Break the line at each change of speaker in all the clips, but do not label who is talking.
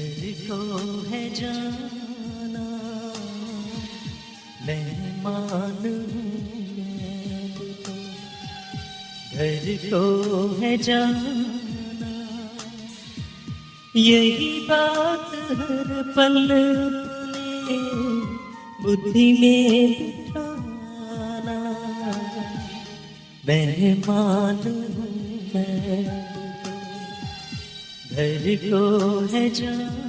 घर को है जाना, मेहमान हूँ तो। घर को है जाना, यही बात हर पल अपने बुद्धि में बिठाना। मेहमान हूँ मैं तो, घर को है जाना।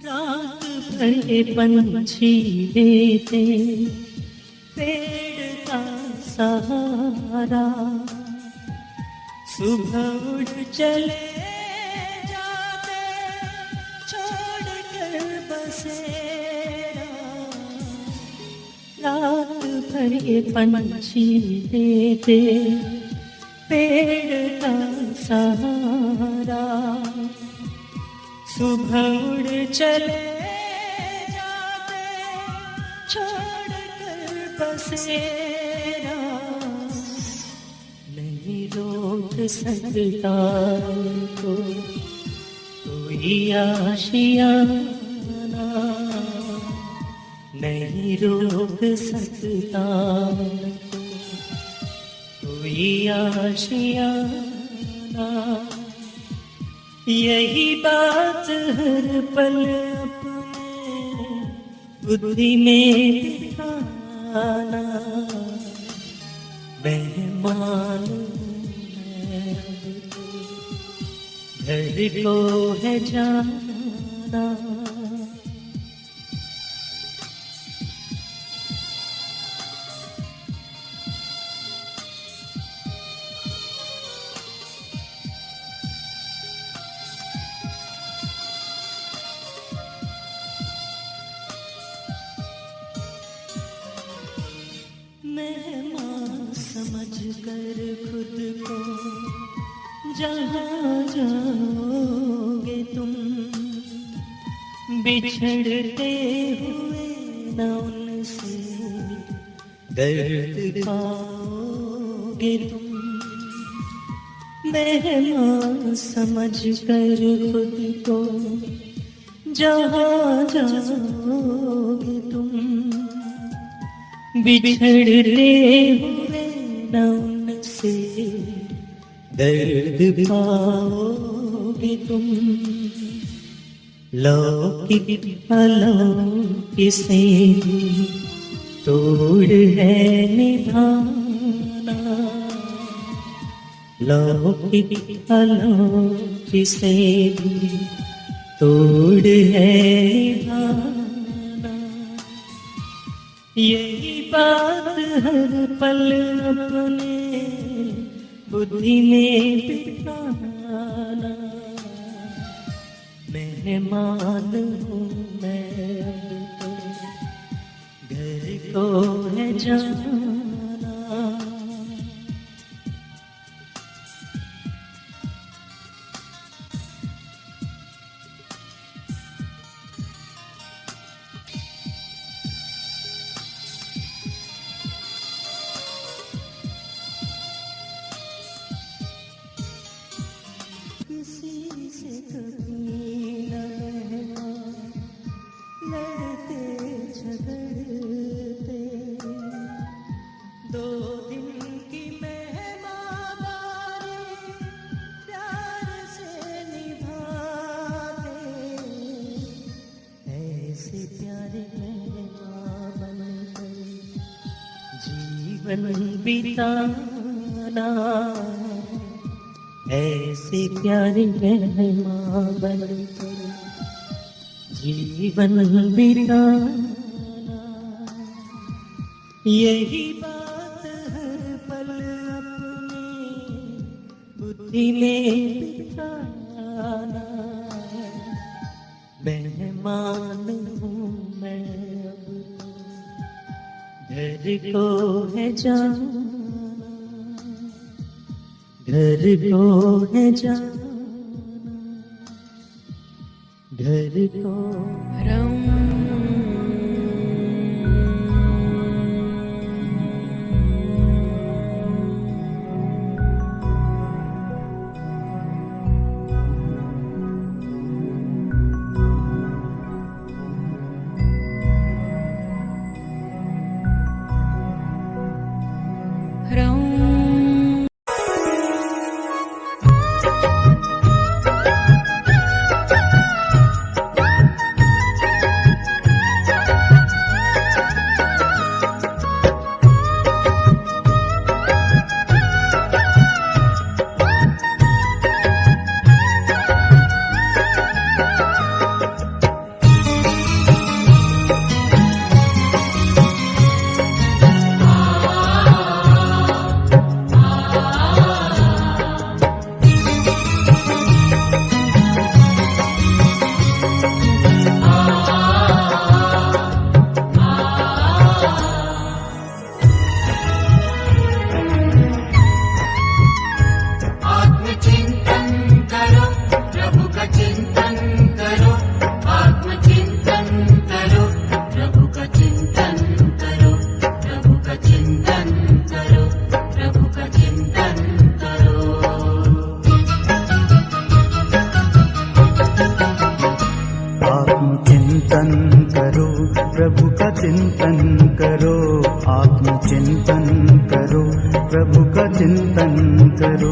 रात भर पंछी देते पेड़ का सहारा, सुबह उठ चले जाते छोड़ कर बसेरा। रात भर पंछी देते पेड़ का सहारा, सुबह उड़ चले जाते छोड़ कर बसेरा। नहीं रोक सकता तो कोई आशियाना, नहीं रोक सकता कोई आशियाना। यही बात हर पल अपने बुद्धि में बिठाना। मेहमान मैं तो, घर को है जाना। मेहमान समझ कर खुद को जहाँ जाओगे तुम, बिछड़ते हुए न उनसे दर्द पाओगे तुम। मेहमान समझ कर खुद को जहाँ जाओगे तुम, बिछड़ते हुए न उनसे दर्द पाओगे तुम। लौकिक अलौकिक से तोड़ है निभाना। लौकिक अलौकिक से तोड़ है निभाना। यही बात हर पल अपने बुद्धि में बिठाना। मेहमान हूँ मैं तो, घर को है जाना। किसी से कभी न रहना, लड़ते झगड़ते, दो दिन की मेहमानदारी प्यार से निभाते। ऐसे प्यारे मेहमान बनकर जीवन बिताना। ऐसे प्यारे मेहमान बनकर जीवन बिताना। यही बात हर पल अपने बुद्धि में बिठाना। मेहमान हूँ मैं अब तो, घर को है जाना। घर को है जाना, घर को
प्रभु का चिंतन करो, आत्मचिंतन करो, प्रभु का चिंतन करो।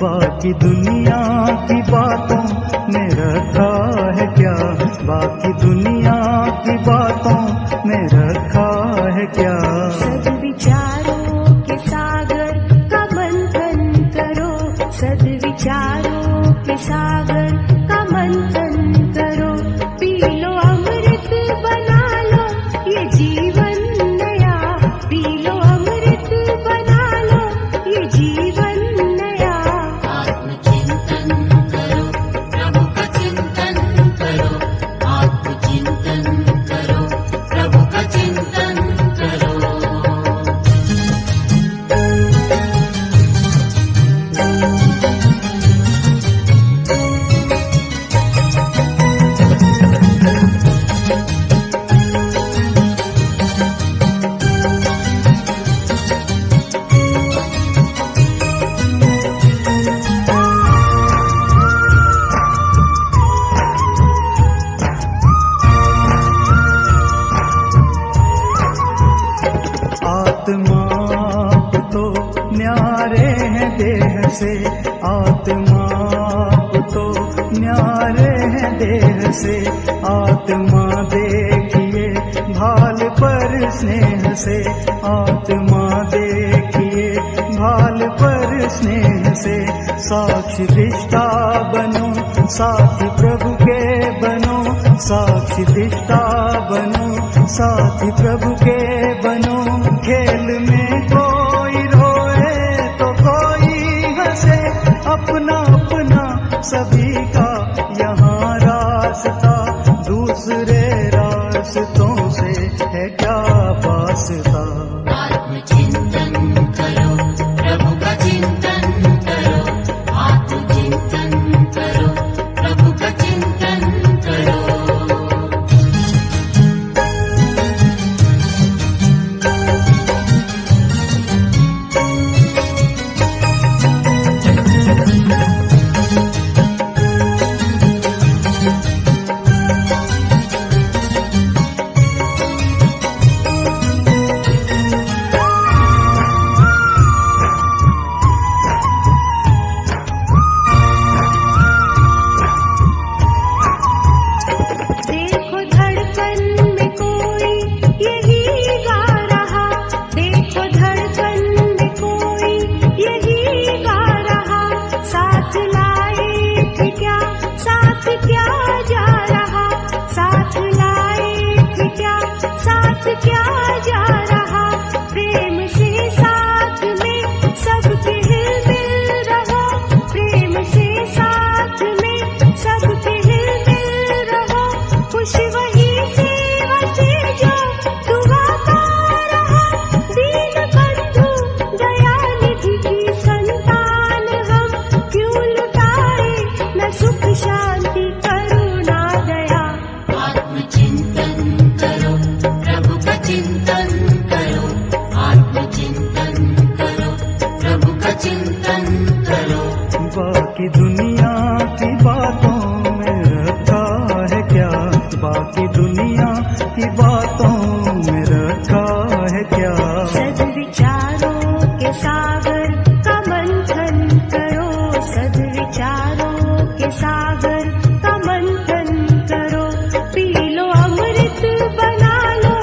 बाकी दुनिया की बातों में रखा है क्या, बाकी दुनिया की बातों में रखा है क्या।
सद्विचारों के सागर का मंथन करो, सद्विचारों के सागर का मंथन करो। पी लो अमृत बना लो ये जीवन नया, पी लो अमृत बना लो ये जीवन नया।
आत्मचिंतन करो, प्रभु का चिंतन करो, आत्मचिंतन करो, प्रभु का चिंतन करो।
आत्मा तो न्यारे हैं देह से, आत्मा तो न्यारे हैं देह से। आत्मा देखिए भाल पर स्नेह से, आत्मा देखिए भाल पर स्नेह से। साक्षी दृष्टा बनो, साथी प्रभु के बनो, साक्षी दृष्टा बनो, साथी प्रभु के बनो। खेल में कोई रोए तो कोई हंसे, अपना अपना सभी का यहाँ रास्ता। दूसरे रास्तों से है क्या वास्ता।
आत्मचिंतन करो, प्रभु का चिंतन करो, आत्मचिंतन करो, प्रभु का चिंतन करो।
देखो धड़कन में कोई यही गा रहा, देखो धड़कन में कोई यही गा रहा। साथ लाए थे क्या, साथ क्या जा रहा, साथ लाए थे क्या, साथ क्या जा रहा। प्रेम से साथ में सबके हिल मिल रहो, प्रेम से साथ में सबके हिल मिल रहो। खुश वही सेवा से जो दुआ पा रहा, दीन बंधु दयानिधि की संतान है।
करो।
बाकी दुनिया की बातों में रखा है क्या, बाकी दुनिया की बातों में रखा है क्या।
सद्विचारों के सागर का मंथन करो, सद्विचारों के सागर का मंथन करो। पी लो अमृत बना लो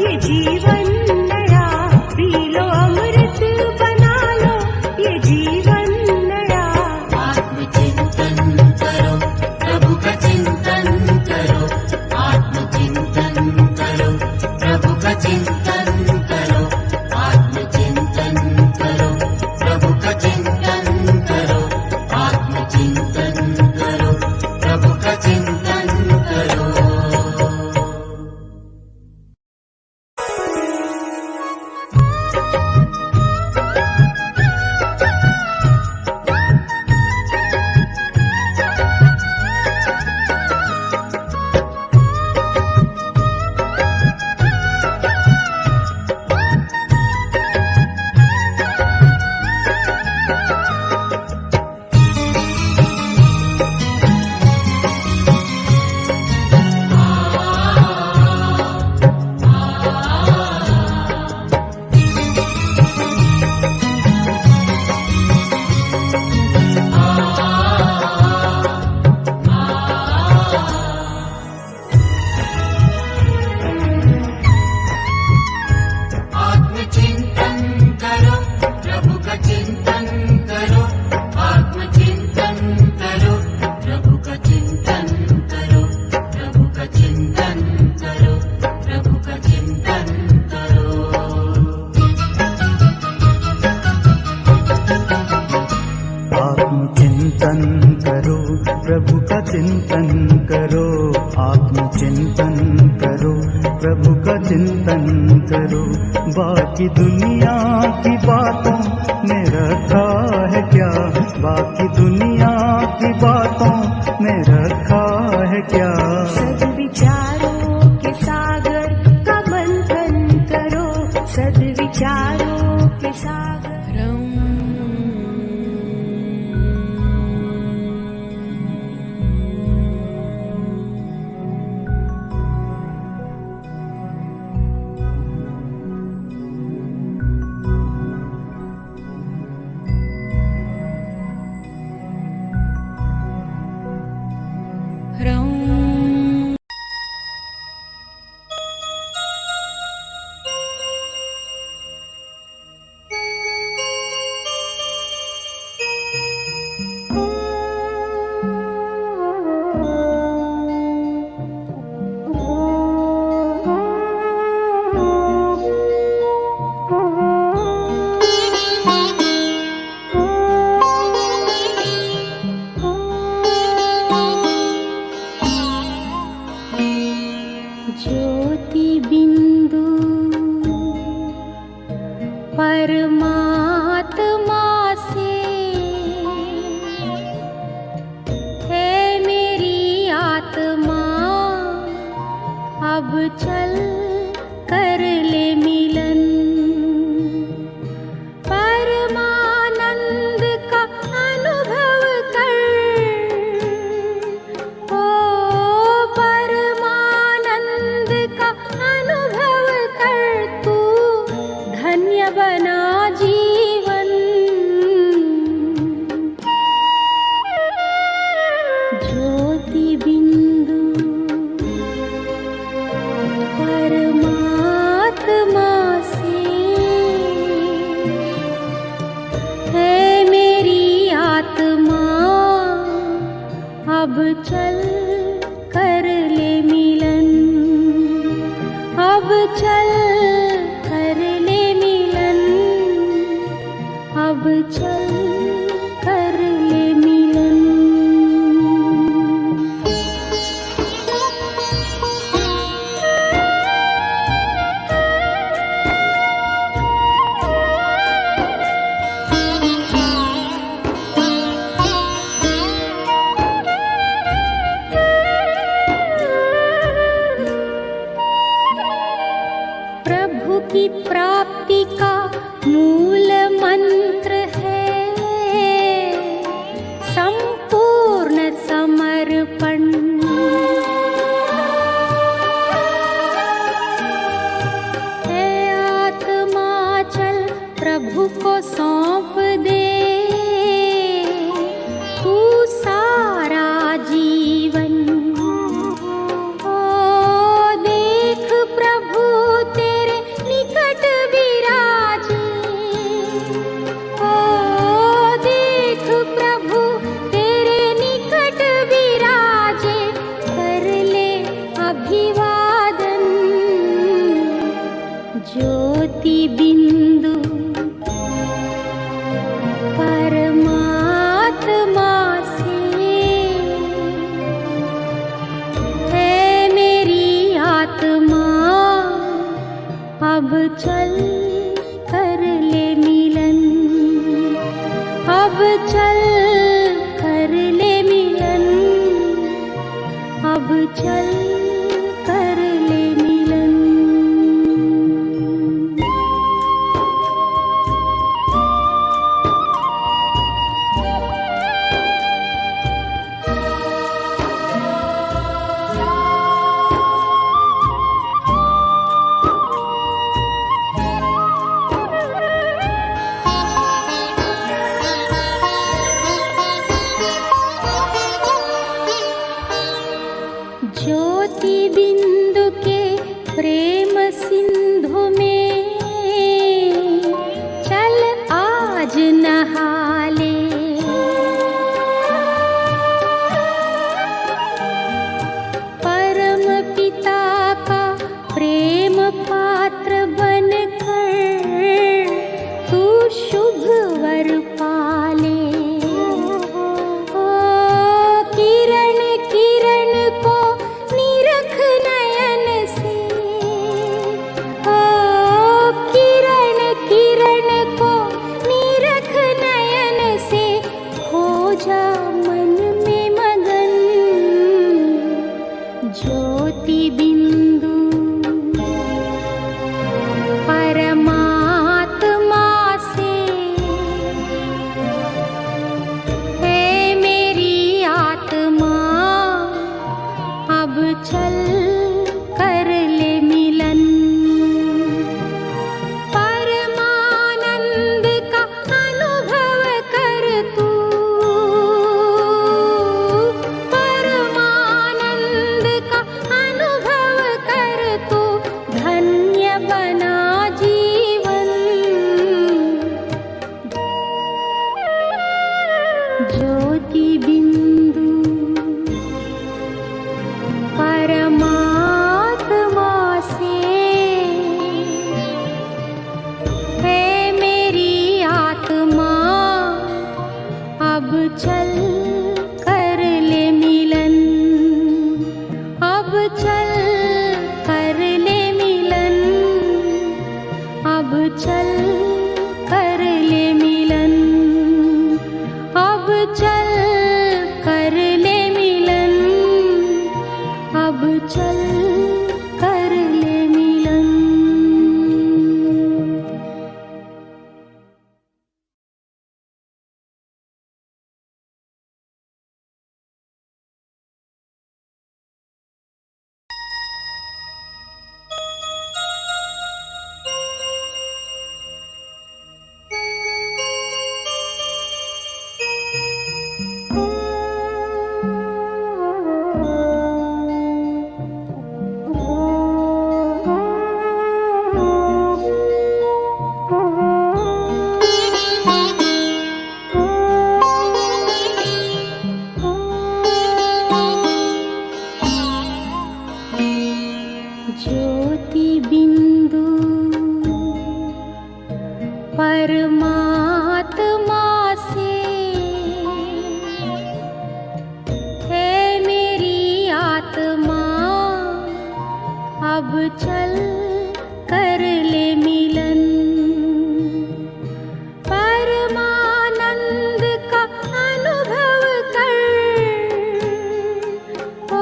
ये जीवन नया, पी लो अमृत बना लो ये जीवन नया।
आत्मचिंतन करो, प्रभु का चिंतन करो। आत्मचिंतन करो, प्रभु का चिंतन करो। आत्मचिंतन करो, प्रभु का चिंतन करो। आत्मचिंतन करो, प्रभु का चिंतन करो। आत्मचिंतन करो, प्रभु का चिंतन करो। आत्मचिंतन करो, प्रभु का चिंतन करो। प्रभु का चिंतन करो, प्रभु का चिंतन करो।
आत्मचिंतन करो, प्रभु का चिंतन करो। आत्मचिंतन करो, प्रभु का चिंतन करो। बाकी दुनिया की बातों में रखा है क्या, बाकी दुनिया की बातों में रखा है क्या।
सद्विचारों के सागर का मंथन करो, सद्विचारों के सागर। चल कर ले मिलन, अब चल कर ले मिलन। ज्योति बिंदु के प्रेम सिंधु में चल आज नहा ले। परम पिता का प्रेम पात्र बनकर तू शुभ वर पाले। किरण किरण को निरख नयन से, किरण किरण को निरख नयन से, हो जा मन में मगन। ज्योति बिंदु परमात्मा से है मेरी आत्मा, अब चल कर ले मिलन। परमानंद का अनुभव कर तू, परमानंद का अनुभव कर तू, धन्य बना जीवन। ज्योति बिंदु परमात्मा से है मेरी आत्मा, अब चल कर ले मिलन, अब चल कर ले मिलन, अब चल कर ले मिलन, अब चल कर ले मिलन, अब चल कर ले मिलन। ज्योति बिंदु परमात्मा से है मेरी आत्मा, अब चल कर ले मिलन। परमानंद का अनुभव कर, ओ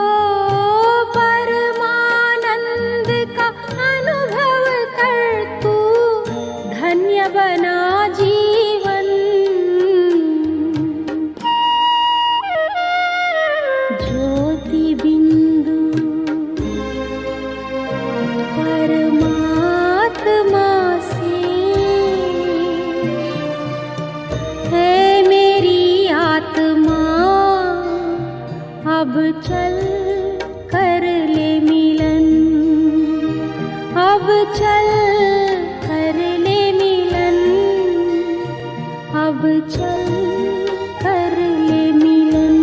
परमानंद का अनुभव कर, तू धन्य बना जीवन। ज्योति बिंदु परमात्मा से है मेरी आत्मा, अब चल कर ले मिलन, अब चल कर ले मिलन, अब चल कर ले मिलन।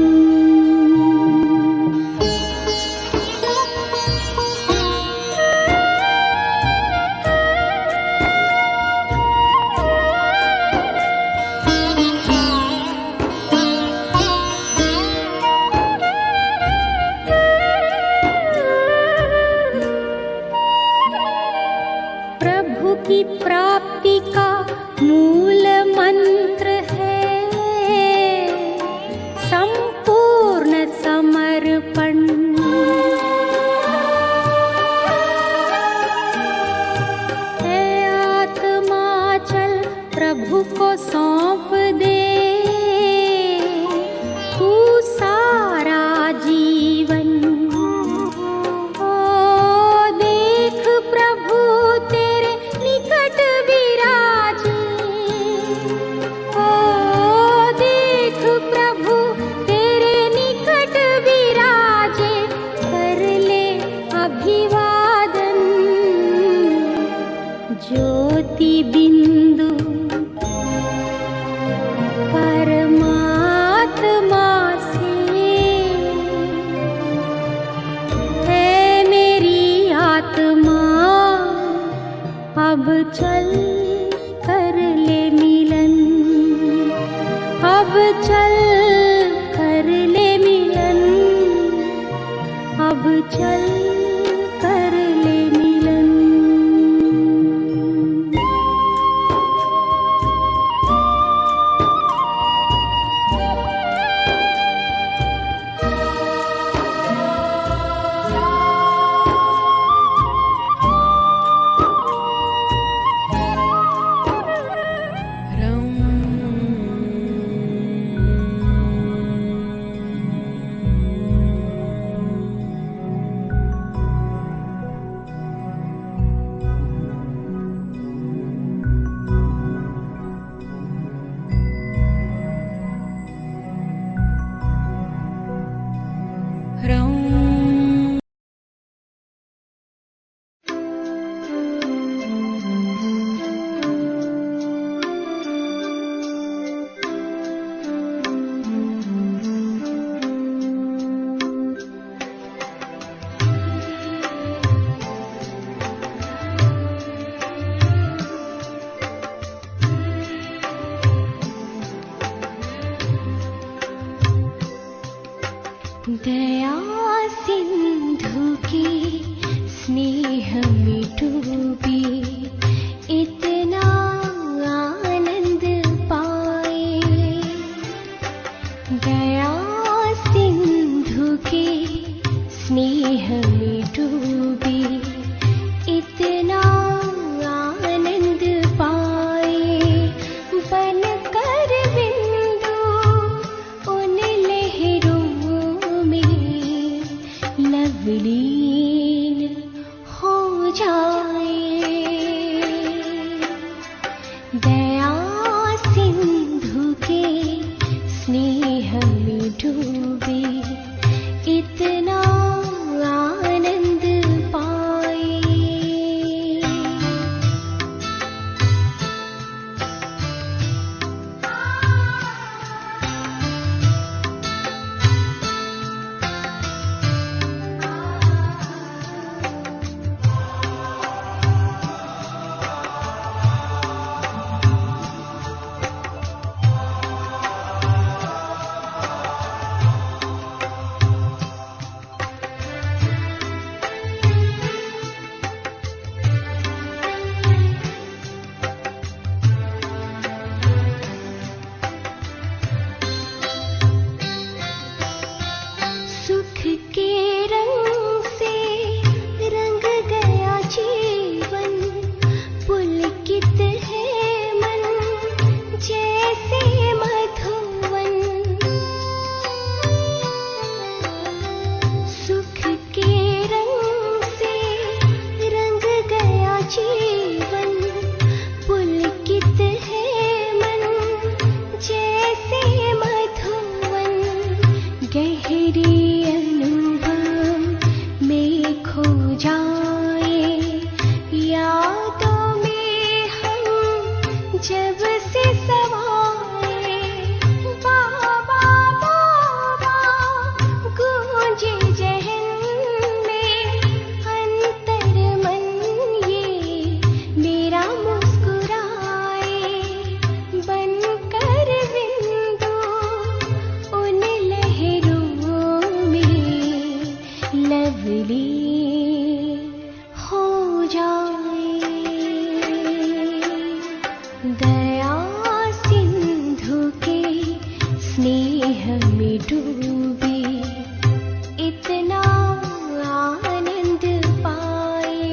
चल कर ले मिलन, अब चल कर ले मिलन। दया सिंधु की स्नेह में डूबी, इतना आनंद पाए। दया सिंधु की स्नेह में डूबी, इतना आनंद पाए। बनकर बिंदु उन लहरों में लवलीन हो जाए। दया सिंधु के स्नेह में डूबे, इतना आनंद पाए। सुख के रंग से रंग गया जीवन, पुलकित है मन जैसे मधुवन। सुख के रंग से रंग गया जीवन, पुलकित है मन जैसे मधुवन। गहरी अनुभव में खो जाए, यादों में हम जब से समाए। बाबा बाबा गूंजे जहन में, अंतर मन ये मेरा मुस्कुराए। बनकर बिंदु उन लहरों में लवलीन हो जाए। दया सिंधु के स्नेह में डूबे, इतना आनंद पाए।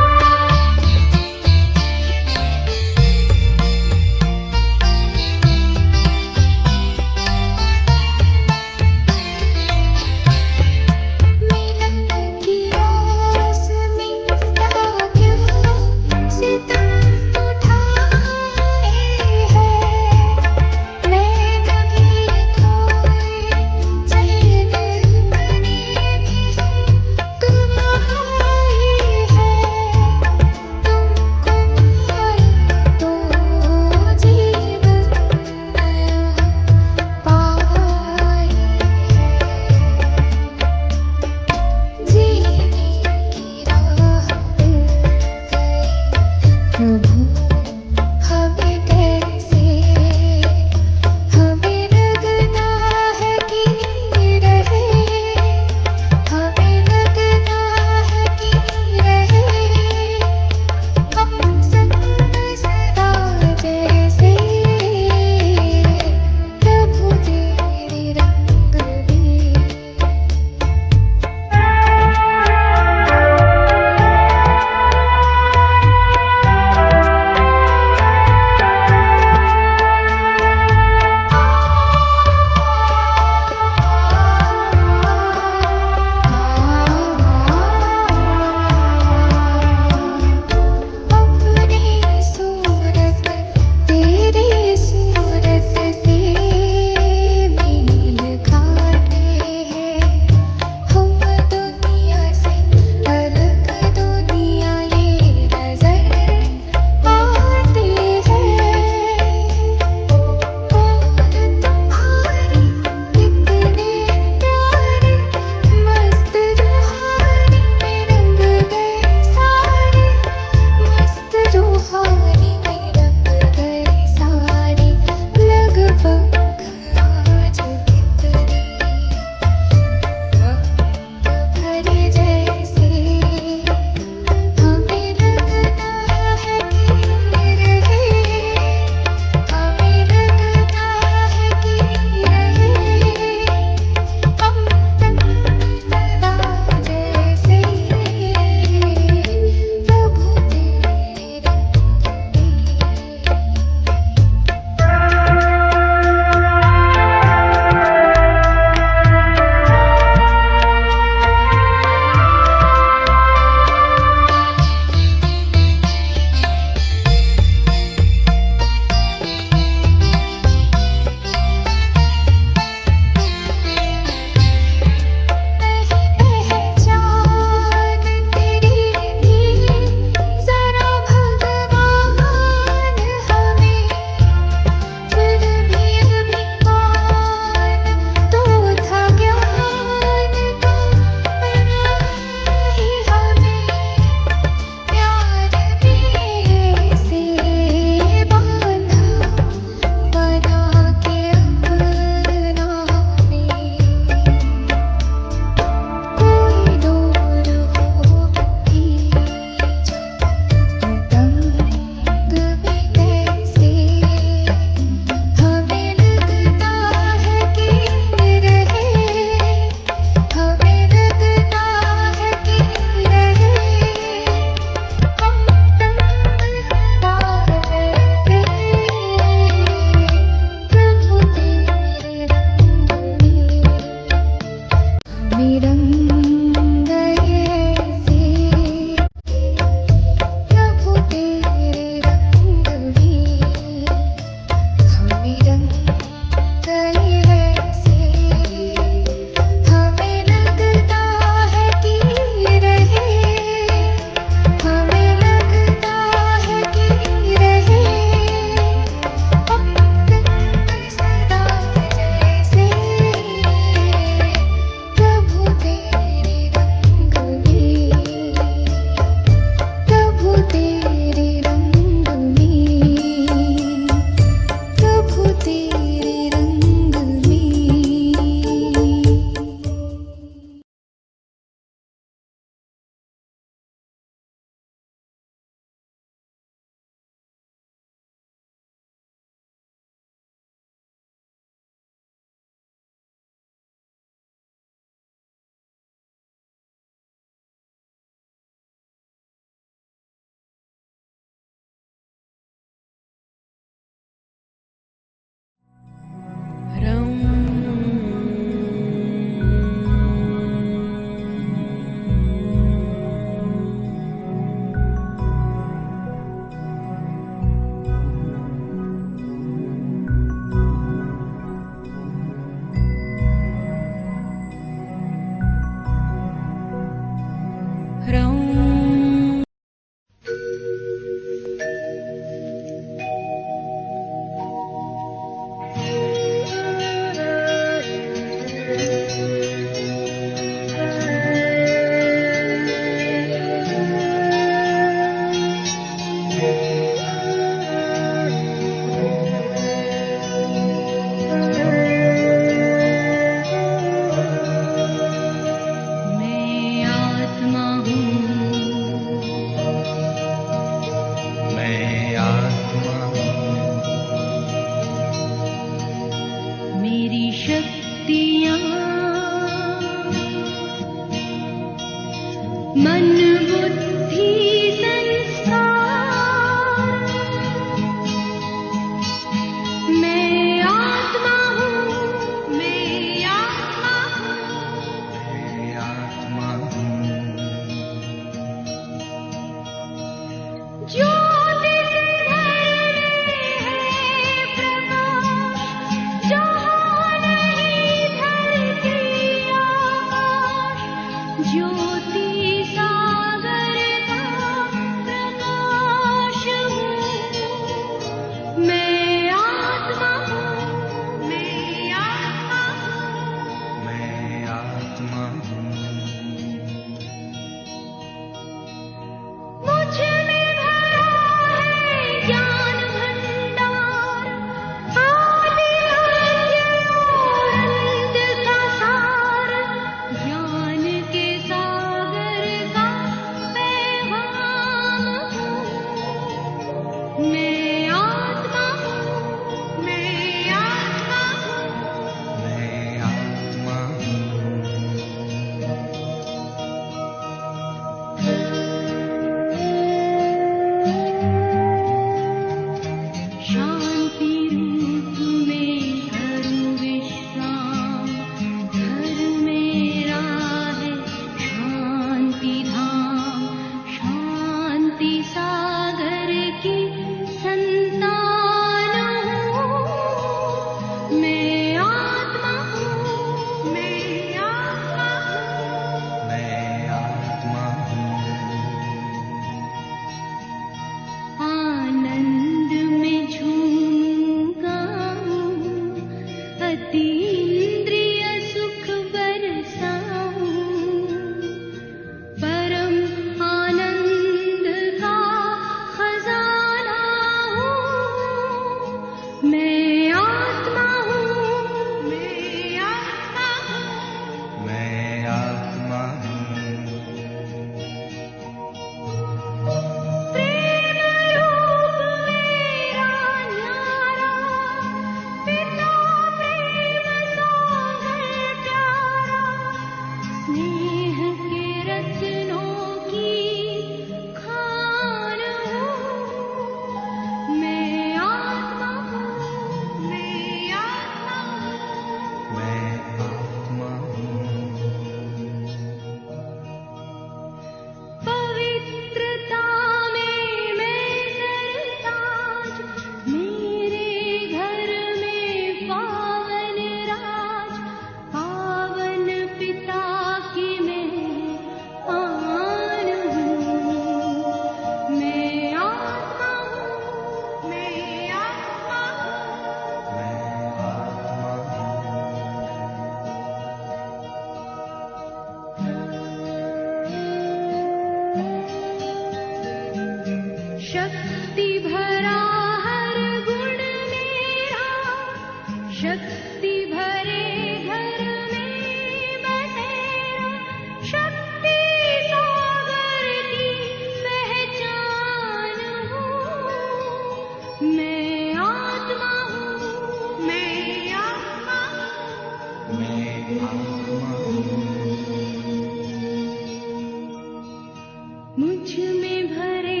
मुझ में भरे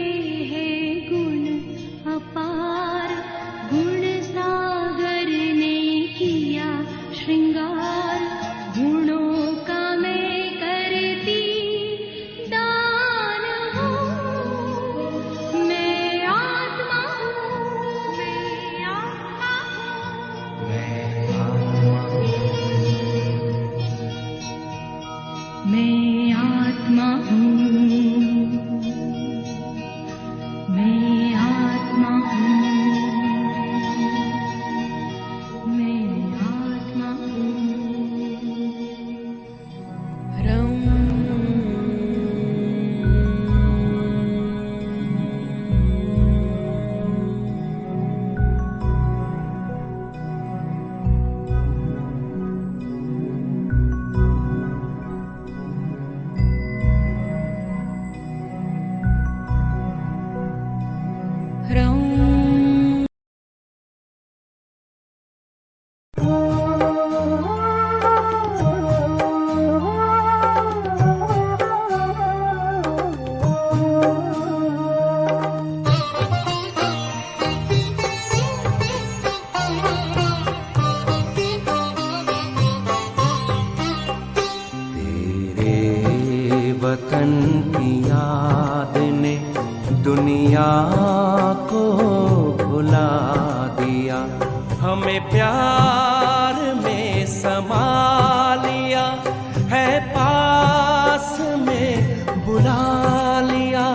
हैं गुण
वतन की याद ने दुनिया को भुला दिया। हमें प्यार में समा लिया है, पास में बुला लिया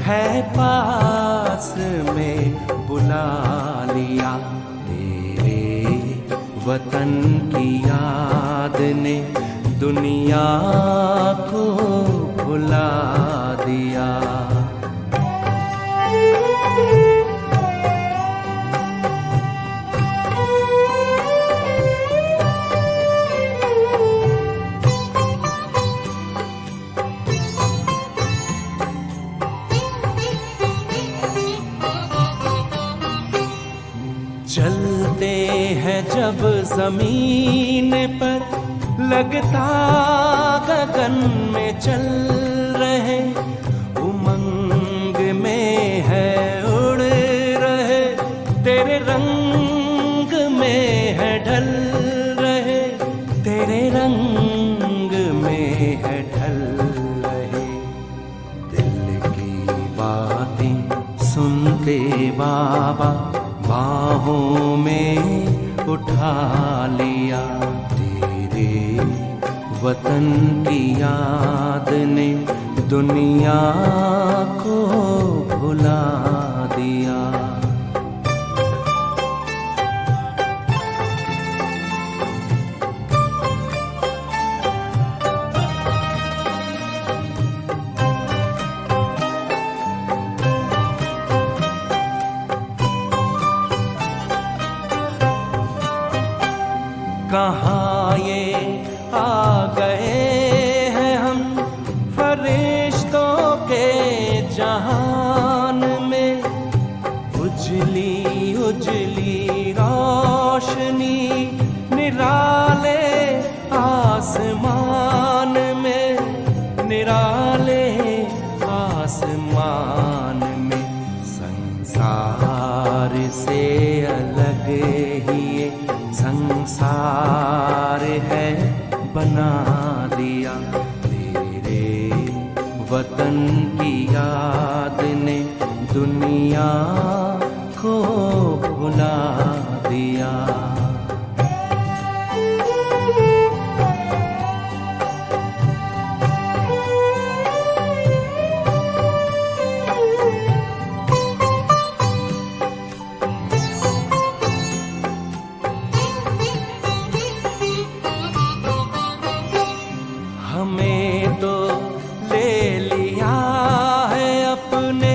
है, पास में बुला लिया। तेरे वतन की याद ने दुनिया को भुला दिया। चलते हैं जब जमीन पर, लगता गगन में चल रहे, उमंग में है उड़ रहे, तेरे रंग में है ढल रहे, तेरे रंग में है ढल रहे। दिल की बातें सुनते बाबा बाहों में उठा लिया। तेरे वतन की याद ने दुनिया को भुला दिया। कहाँ ये आ गए हैं हम फरिश्तों के जहान में, उजली उजली रोशनी निराले आसमान में, निराले आसमान में। संसार से अलग ही ये संसार है बना दिया। तेरे वतन की याद ने दुनिया को भुला दिया। हमें तो ले लिया है अपने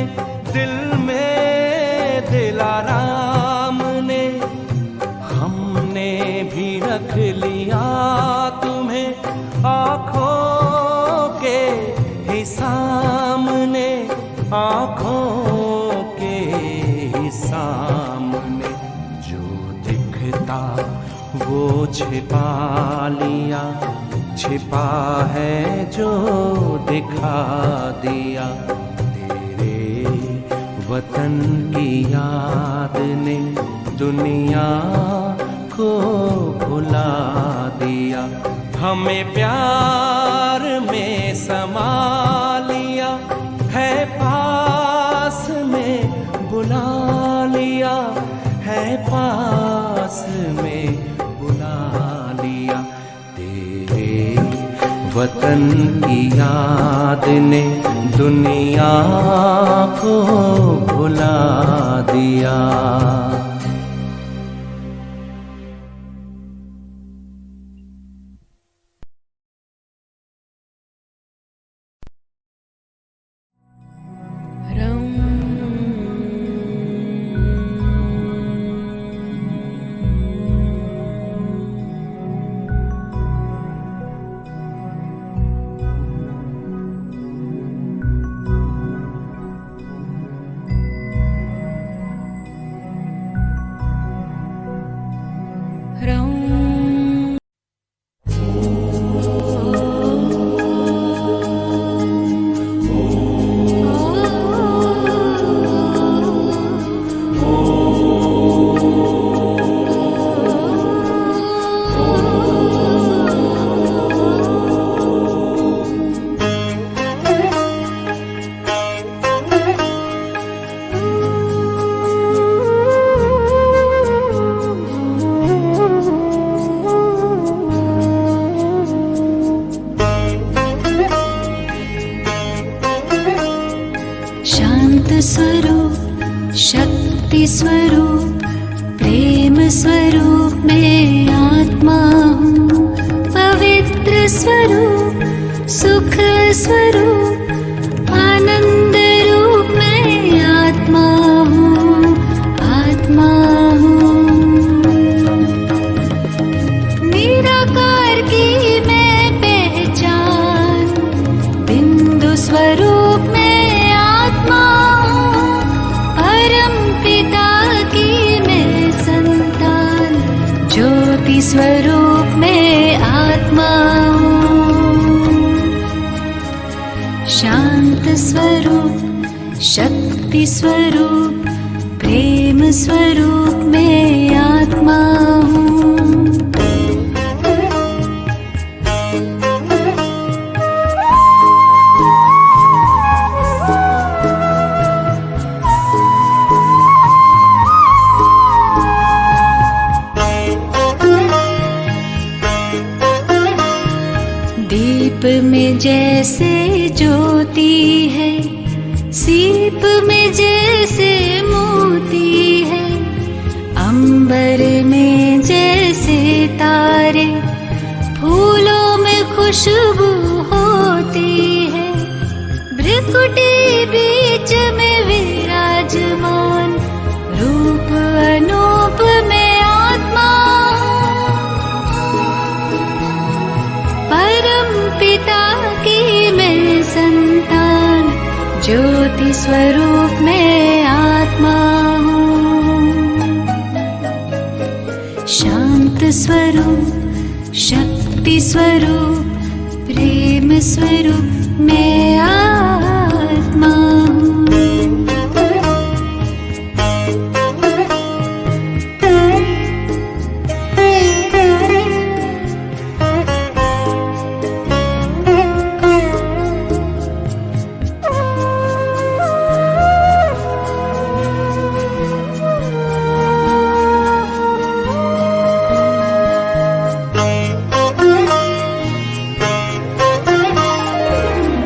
दिल में दिलाराम ने, हमने भी रख लिया तुम्हें आँखों के ही सामने, आँखों के ही सामने। जो दिखता वो छिपा लिया, छिपा है जो दिखा दिया। तेरे वतन की याद ने दुनिया को भुला दिया। हमें प्यार में समा लिया है, पास में बुला लिया है, पास में बुला लिया। वतन की याद ने दुनिया को भुला दिया।
शांत स्वरूप, शक्ति स्वरूप, प्रेम स्वरूप मैं आत्मा हूँ। पवित्र स्वरूप, सुख स्वरूप, आनंद रूप मैं आत्मा हूँ, आत्मा हूँ। निराकार की मैं पहचान, बिंदु स्वरूप मैं आत्मा हूँ। परम पिता की मैं संतान, ज्योति स्वरूप मैं आत्मा हूँ। शांत स्वरूप, शक्ति स्वरूप, प्रेम स्वरूप मैं आत्मा हूँ। दीप में जैसे ज्योति है, सीप में जैसे मोती है, अंबर में जैसे तारे, फूलों में खुशबू होती है। भ्रिकुटी बीच में विराजमान, रूप अनूप में आत्मा पिता की मैं संतान, ज्योति स्वरूप मैं आत्मा हूँ। शांत स्वरूप, शक्ति स्वरूप, प्रेम स्वरूप मैं आत्मा हूँ।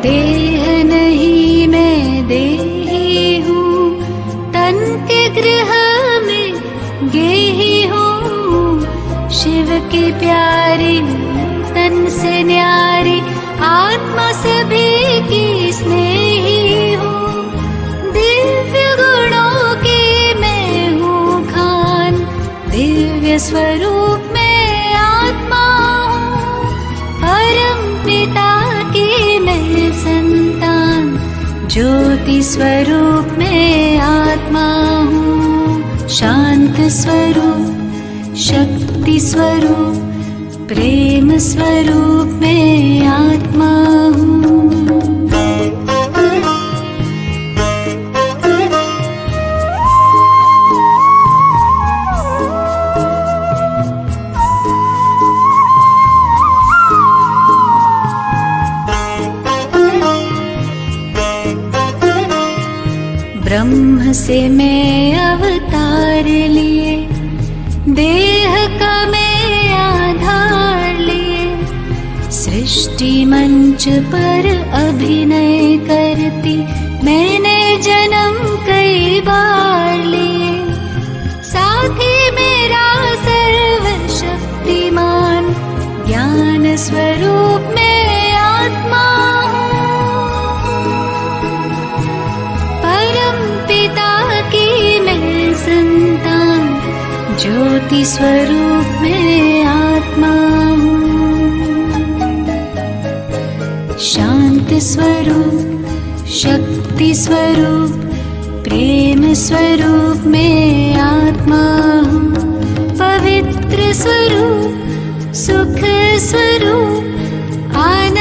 देह नहीं मैं देही हूँ, तन के गृह में गेही हूँ। शिव की प्यारी, तन से न्यारी, आत्मा सभी की स्नेही हूँ। दिव्य गुणों की मैं हूँ खान, दिव्य स्वरूप में आत्मा हूँ। परम पिता की मैं संतान, ज्योति स्वरूप में आत्मा हूँ। शांत स्वरूप, शक्ति स्वरूप, प्रेम स्वरूप में आत्मा हूँ। ब्रह्म से मैं अवतार लिए, देह का मैं आधार लिए। सृष्टि मंच पर अभिनय करती मैंने जन्म कई बार लिए। साथी मेरा सर्वशक्तिमान, ज्ञान स्वरूप में आत्मा हूँ। परम पिता की मैं संतान, ज्योति स्वरूप में आत्मा हूँ। शांत स्वरूप, शक्ति स्वरूप, प्रेम स्वरूप में आत्मा हूँ। पवित्र स्वरूप, सुख स्वरूप, आनंद